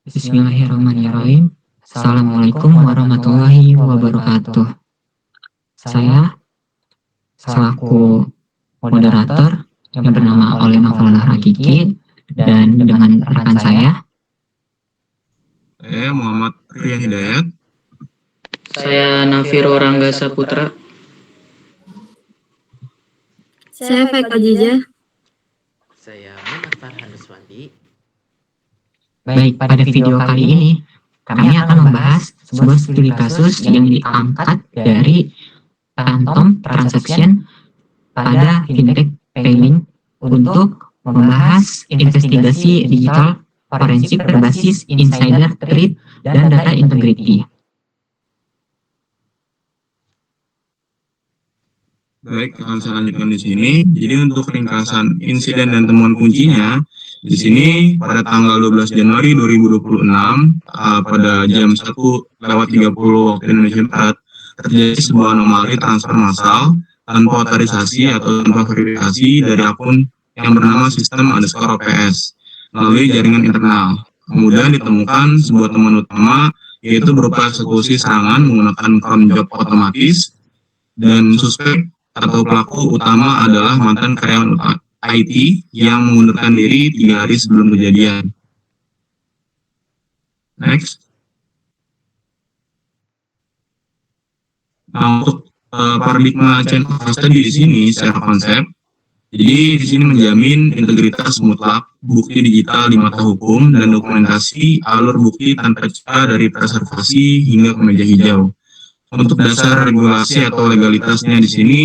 Bismillahirrahmanirrahim. Assalamualaikum warahmatullahi wabarakatuh. Saya selaku moderator yang bernama Oleh Novel Hakiki dan dengan rekan saya Muhammad Rian Hidayat. Saya Nafiro Rangga Saputra. Saya Faik Ajija. Saya Muhammad Farhan Ruswandi. Baik, pada video kali ini kami akan membahas sebuah studi kasus yang diangkat dari Phantom Transaction pada fintech payment untuk membahas investigasi digital forensik berbasis insider threat dan data integrity. Baik, akan saya lanjutkan di sini. Jadi untuk ringkasan insiden dan temuan kuncinya, di sini pada tanggal 12 Januari 2026 pada jam 1:30 waktu Indonesia Barat terjadi sebuah anomali transfer massal tanpa otorisasi atau tanpa verifikasi dari akun yang bernama sistem underscore OPS melalui jaringan internal. Kemudian ditemukan sebuah temuan utama yaitu berupa eksekusi serangan menggunakan cron job otomatis dan suspek atau pelaku utama adalah mantan karyawan IT yang mengundurkan diri 3 hari sebelum kejadian. Next. Nah, untuk paradigma chain of custody di sini secara konsep, jadi di sini menjamin integritas mutlak bukti digital di mata hukum dan dokumentasi alur bukti tanpa celah dari preservasi hingga ke meja hijau. Untuk dasar regulasi atau legalitasnya di sini,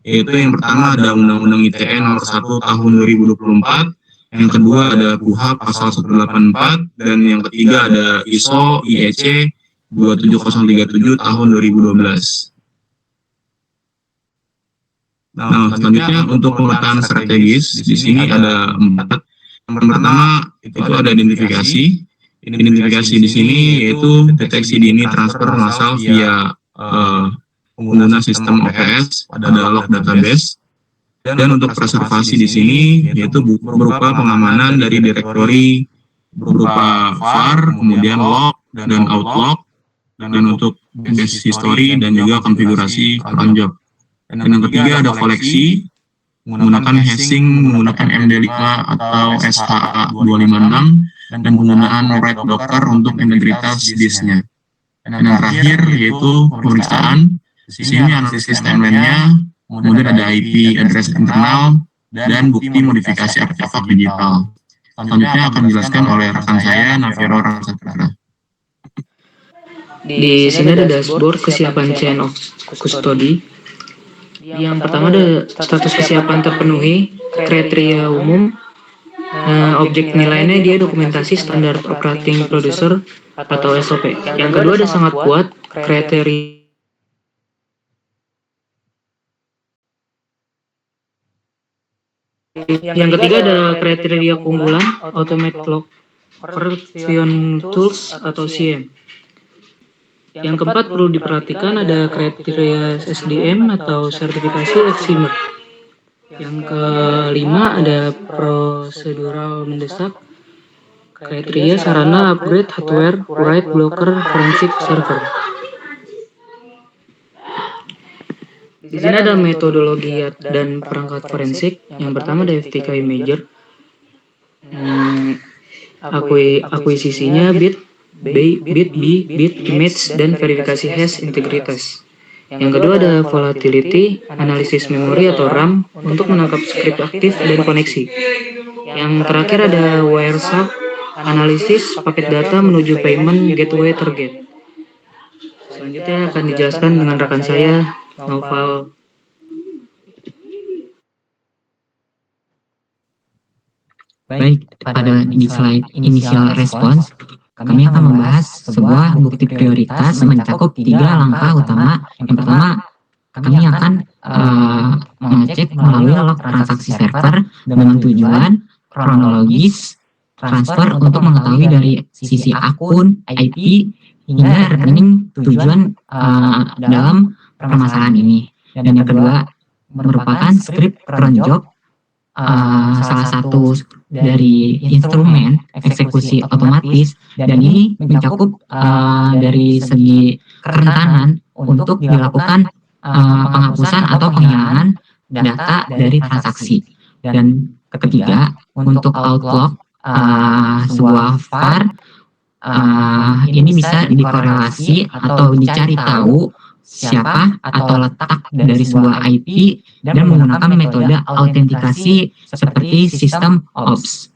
yaitu yang pertama ada Undang-Undang ITE nomor 1 tahun 2024, yang kedua ada KUHP pasal 184, dan yang ketiga ada ISO IEC 27037 tahun 2012. Nah, selanjutnya untuk pemetaan strategis di sini ada 4. Yang pertama itu ada identifikasi. Identifikasi di sini yaitu deteksi dini transfer massal via pengguna sistem OPS pada log database, dan untuk preservasi di sini yaitu berupa pengamanan dari direktori berupa var, kemudian log dan outlog, dan untuk base history dan juga konfigurasi cron job. Dan yang ketiga ada koleksi menggunakan hashing menggunakan MD5 atau SHA 256 dan penggunaan write docker untuk integritas disknya. Dan yang terakhir yaitu pemeriksaan. Di sini analisis timeline-nya, kemudian ada IP address internal, dan bukti modifikasi artefak digital. Selanjutnya akan dijelaskan oleh rekan saya, Nafiro Rangga Saputra. Di sini ada dashboard kesiapan chain of custody. Yang pertama ada status kesiapan terpenuhi, kriteria umum, objek nilainya dia dokumentasi standar operating producer atau SOP. Yang kedua ada sangat kuat, kriteria yang ketiga ada kriteria keunggulan, Automated Log Version Tools atau CM. Yang keempat perlu diperhatikan ada kriteria SDM atau sertifikasi Eximer. Yang kelima ada prosedural mendesak, kriteria sarana upgrade hardware, write blocker, forensic server. Di sini ada metodologi dan perangkat forensik. Yang pertama ada FTK Imager. Akuisisinya bit image dan verifikasi hash integritas. Yang kedua ada volatility, analisis memori atau RAM untuk menangkap script aktif dan koneksi. Yang terakhir ada wireshark, analisis paket data menuju payment gateway target. Selanjutnya akan dijelaskan dengan rekan saya, Noval. Baik, pada di slide initial response, kami akan membahas sebuah bukti prioritas mencakup 3 langkah utama. Yang pertama, kami akan mengecek melalui log transaksi server dengan tujuan kronologis transfer untuk mengetahui dari sisi akun, IP, hingga rekening tujuan dalam permasalahan ini. Dan yang kedua merupakan script cron job, salah satu dari instrumen eksekusi otomatis, dan ini mencakup dari segi kerentanan untuk dilakukan penghapusan atau penghilangan data dari transaksi. Dan ketiga, untuk outlog sebuah var, ini bisa dikorelasi atau dicari tahu siapa atau letak dari sebuah IP dan menggunakan metode autentikasi seperti sistem OPS.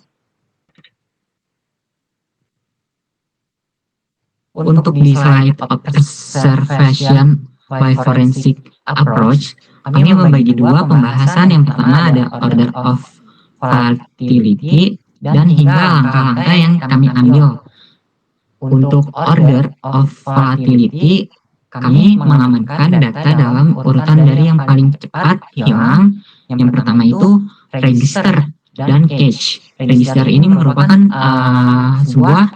Untuk di slide observation by forensic approach, kami membagi dua pembahasan. Yang pertama ada order of volatility dan hingga langkah-langkah yang kami ambil. Untuk order of volatility, kami mengamankan data dalam urutan dari yang paling cepat hilang. Yang pertama itu register dan cache. Register ini merupakan sebuah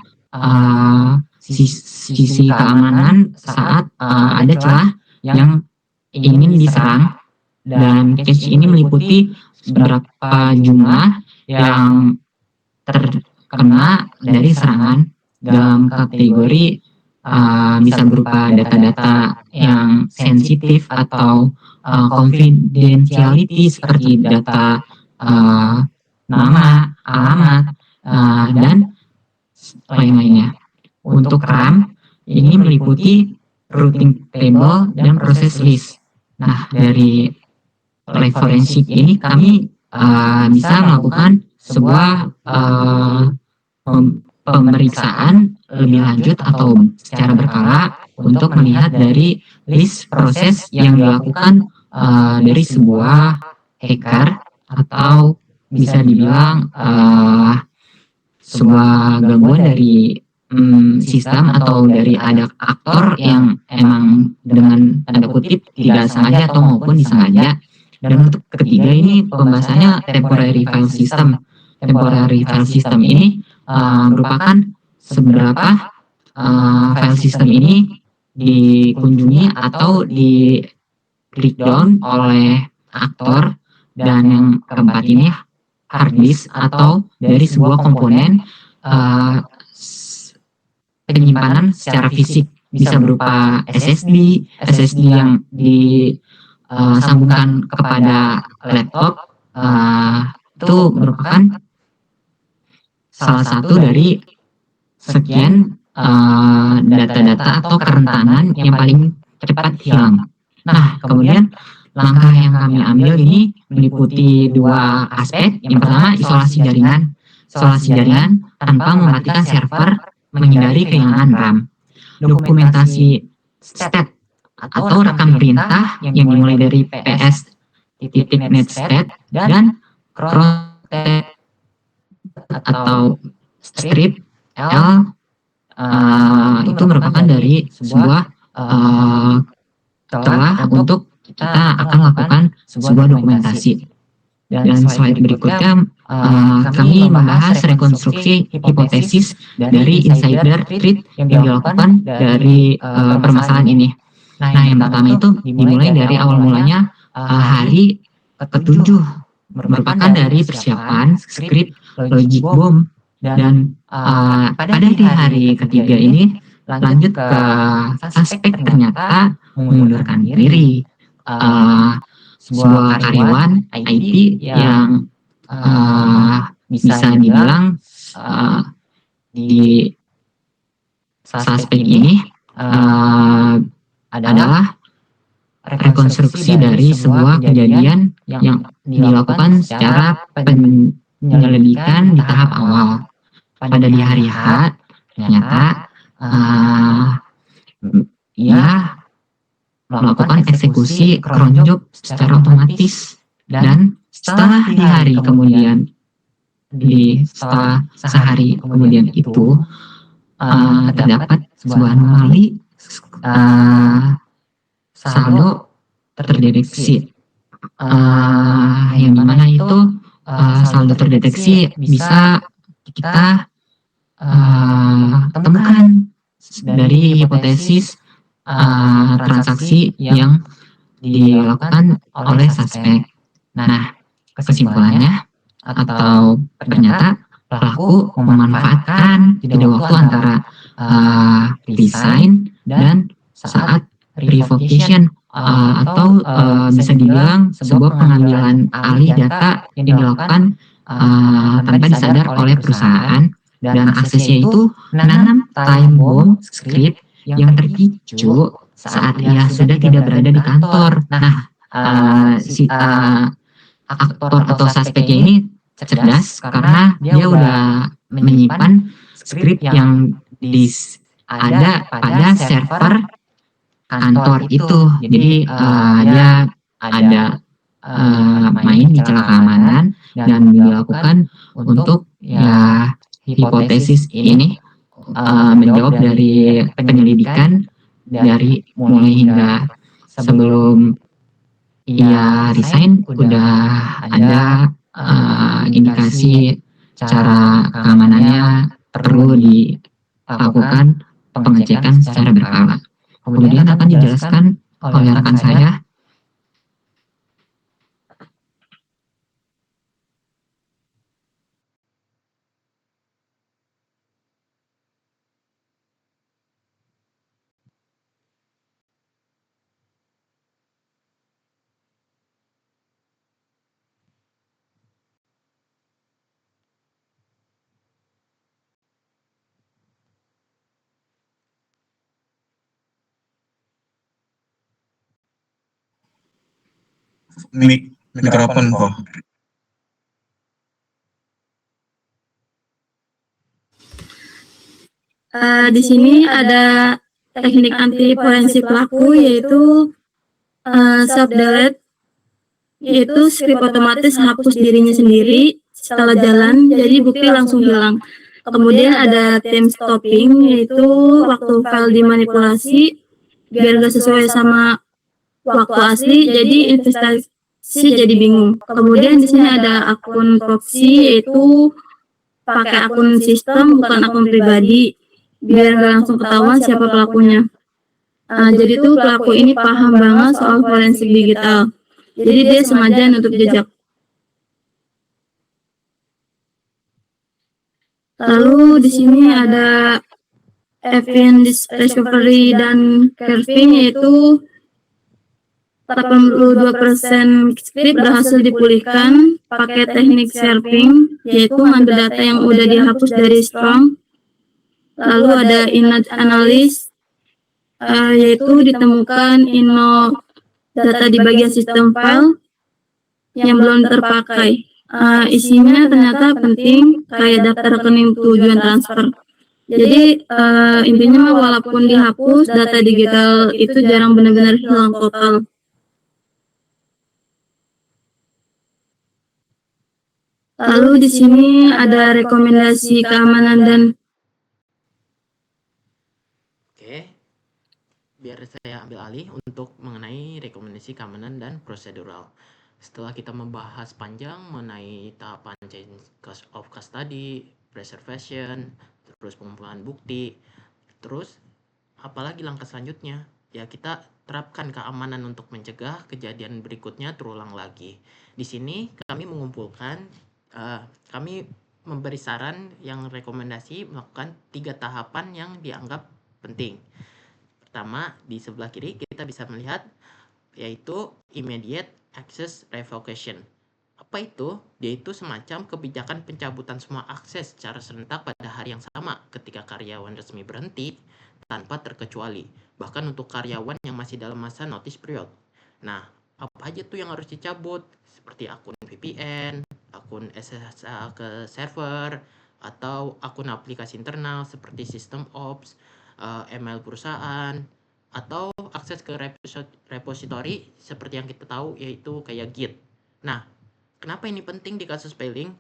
sisi keamanan saat ada celah yang ingin diserang, dan cache ini meliputi beberapa jumlah yang terkena dari serangan dalam kategori bisa berupa data-data yang sensitif atau confidentiality seperti data nama, alamat, dan lain-lainnya. Untuk RAM, ini meliputi routing table dan process list. Nah, dari lab forensik ini kami bisa melakukan sebuah pemeriksaan lebih lanjut atau secara berkala untuk melihat dari list proses yang dilakukan dari sebuah hacker, atau bisa dibilang sebuah gangguan dari sistem atau dari ada aktor yang emang dengan tanda kutip tidak sengaja atau maupun disengaja. Dan untuk ketiga ini pembahasannya temporary file system. Temporary file system ini merupakan seberapa file system ini dikunjungi atau di breakdown oleh aktor, dan yang keempat ini hard disk atau dari sebuah komponen penyimpanan secara fisik, bisa berupa SSD yang disambungkan kepada laptop. Itu merupakan salah satu dari sekian data-data atau kerentanan yang paling cepat hilang. Nah, kemudian langkah yang kami ambil ini meliputi dua aspek. Yang pertama, isolasi jaringan. Isolasi jaringan tanpa mematikan server, menghindari kehilangan RAM. Dokumentasi state atau rekam perintah yang dimulai dari ps.netstat dan crontet atau strip L itu merupakan dari sebuah celah untuk kita akan lakukan sebuah dokumentasi. Dan slide berikutnya kami membahas rekonstruksi hipotesis dari insider threat yang dilakukan dari permasalahan ini. Nah, yang pertama itu dimulai dari awal mulanya hari ke-7, merupakan dari persiapan skrip logic bomb, dan pada di hari ketiga ini lanjut ke suspek ternyata mengundurkan diri. Sebuah karyawan IT yang bisa dibilang di suspek ini adalah rekonstruksi dari sebuah kejadian yang dilakukan secara penyelidikan di tahap awal. Pada di hari H, ternyata ia melakukan eksekusi cron job secara otomatis, dan setelah di hari kemudian setelah sehari kemudian itu terdapat sebuah anomali saldo terdeteksi, yang dimana itu saldo terdeteksi bisa kita temukan dari hipotesis transaksi yang dilakukan oleh suspek. Nah, kesimpulannya atau ternyata pelaku memanfaatkan jeda waktu antara resign dan saat revocation atau bisa dibilang sebuah pengambilan alih data yang dilakukan tanpa disadar oleh perusahaan, dan aksesnya itu menanam time bomb script yang terpicu saat ia sudah tidak berada di kantor. Nah, si aktor atau suspeknya ini cerdas karena dia udah menyimpan skrip yang ada pada server kantor itu. Jadi dia ada main di celah keamanan dan dilakukan untuk ya hipotesis ini menjawab dari penyelidikan dari mulai hingga sebelum ia resign udah ada indikasi cara keamanannya perlu dilakukan pengecekan secara berkala. Kemudian akan dijelaskan oleh rekan saya. Mikrofon kok. Di sini ada teknik anti forensik pelaku yaitu self delete, yaitu script otomatis hapus dirinya sendiri setelah jalan, jadi bukti langsung hilang. Kemudian ada time stopping, yaitu waktu file dimanipulasi biar gak sesuai sama waktu asli, jadi investasi jadi bingung. Kemudian di sini ada akun proxy, yaitu pakai akun sistem bukan akun pribadi biar nggak langsung ketahuan siapa pelakunya. Jadi tuh pelaku ini paham banget soal forensik digital. Jadi dia sengaja nutup jejak. Lalu di sini ada evidence discovery dan curving, yaitu 82% script berhasil dipulihkan pakai teknik sharping, yaitu ngambil data yang udah dihapus dari strong. Lalu ada image analysis, yaitu ditemukan data di bagian sistem file yang belum terpakai. Isinya ternyata penting, kayak daftar rekening tujuan transfer. Jadi intinya walaupun dihapus, data digital itu jarang benar-benar hilang total. Lalu di sini ada rekomendasi keamanan dan biar saya ambil alih untuk mengenai rekomendasi keamanan dan prosedural. Setelah kita membahas panjang mengenai tahapan chain of custody, preservation, terus pengumpulan bukti, terus apalagi langkah selanjutnya? Ya kita terapkan keamanan untuk mencegah kejadian berikutnya terulang lagi. Di sini kami mengumpulkan, kami memberi saran yang rekomendasi melakukan 3 tahapan yang dianggap penting. Pertama, di sebelah kiri kita bisa melihat yaitu immediate access revocation. Apa itu? Yaitu semacam kebijakan pencabutan semua akses secara serentak pada hari yang sama ketika karyawan resmi berhenti tanpa terkecuali, bahkan untuk karyawan yang masih dalam masa notice period. Nah, apa aja tuh yang harus dicabut? Seperti akun VPN, akun SSH ke server, atau akun aplikasi internal seperti sistem ops, email perusahaan, atau akses ke repository seperti yang kita tahu yaitu kayak Git. Nah, kenapa ini penting di kasus Pailing?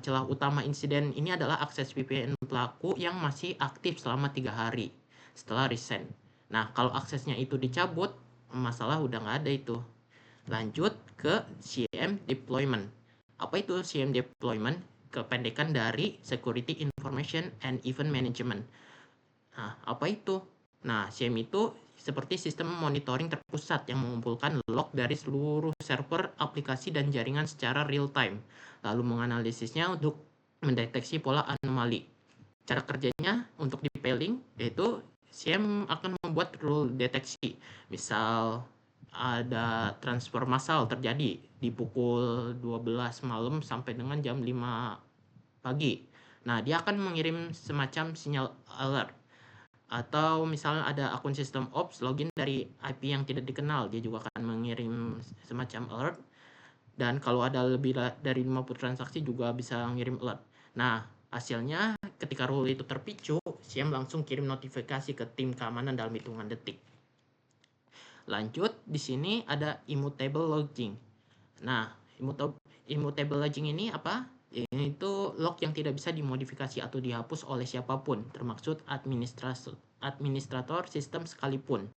Celah utama insiden ini adalah akses VPN pelaku yang masih aktif selama 3 hari setelah resign. Nah, kalau aksesnya itu dicabut, masalah udah nggak ada itu. Lanjut ke CM deployment. Apa itu CM deployment? Kependekan dari Security Information and Event Management. Nah, apa itu? Nah, CM itu seperti sistem monitoring terpusat yang mengumpulkan log dari seluruh server, aplikasi, dan jaringan secara real time. lalu menganalisisnya untuk mendeteksi pola anomali. Cara kerjanya untuk detailing yaitu SIEM akan membuat rule deteksi. Misal ada transfer massal terjadi di pukul 12 malam sampai dengan jam 5 pagi. Nah, dia akan mengirim semacam sinyal alert. Atau misalnya ada akun sistem ops login dari IP yang tidak dikenal, dia juga akan mengirim semacam alert. Dan kalau ada lebih dari 50 transaksi juga bisa mengirim alert. Nah, hasilnya ketika rule itu terpicu, SIEM langsung kirim notifikasi ke tim keamanan dalam hitungan detik. Lanjut, di sini ada immutable logging. Nah, immutable logging ini apa? Ini itu log yang tidak bisa dimodifikasi atau dihapus oleh siapapun, termaksud administrator sistem sekalipun.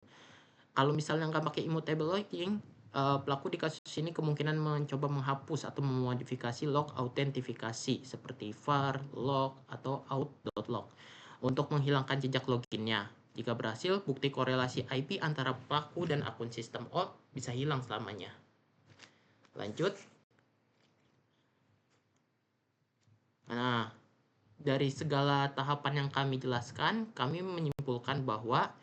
Kalau misalnya nggak pakai immutable logging, pelaku di kasus ini kemungkinan mencoba menghapus atau memodifikasi log autentifikasi seperti var, log, atau out.log untuk menghilangkan jejak loginnya. Jika berhasil, bukti korelasi IP antara pelaku dan akun sistem bisa hilang selamanya. Lanjut. Nah, dari segala tahapan yang kami jelaskan, kami menyimpulkan bahwa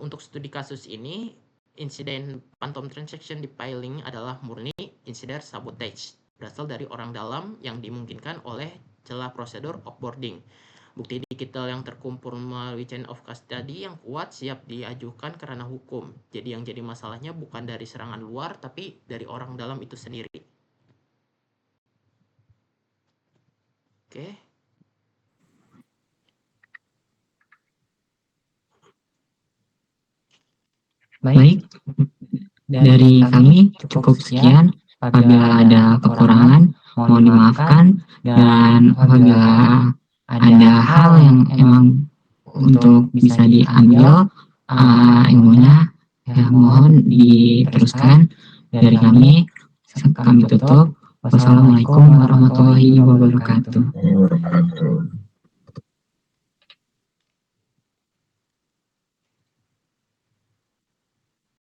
untuk studi kasus ini, insiden phantom transaction depiling adalah murni insiden sabotage, berasal dari orang dalam yang dimungkinkan oleh celah prosedur offboarding. Bukti digital yang terkumpul melalui chain of custody yang kuat siap diajukan karena hukum. Jadi yang jadi masalahnya bukan dari serangan luar, tapi dari orang dalam itu sendiri. Oke. Baik, dari kami cukup sekian. Apabila ada kekurangan, mohon dimaafkan. Dan apabila ada hal yang emang untuk bisa diambil ilmunya, ya mohon diteruskan. Dari kami tutup. Wassalamualaikum warahmatullahi wabarakatuh.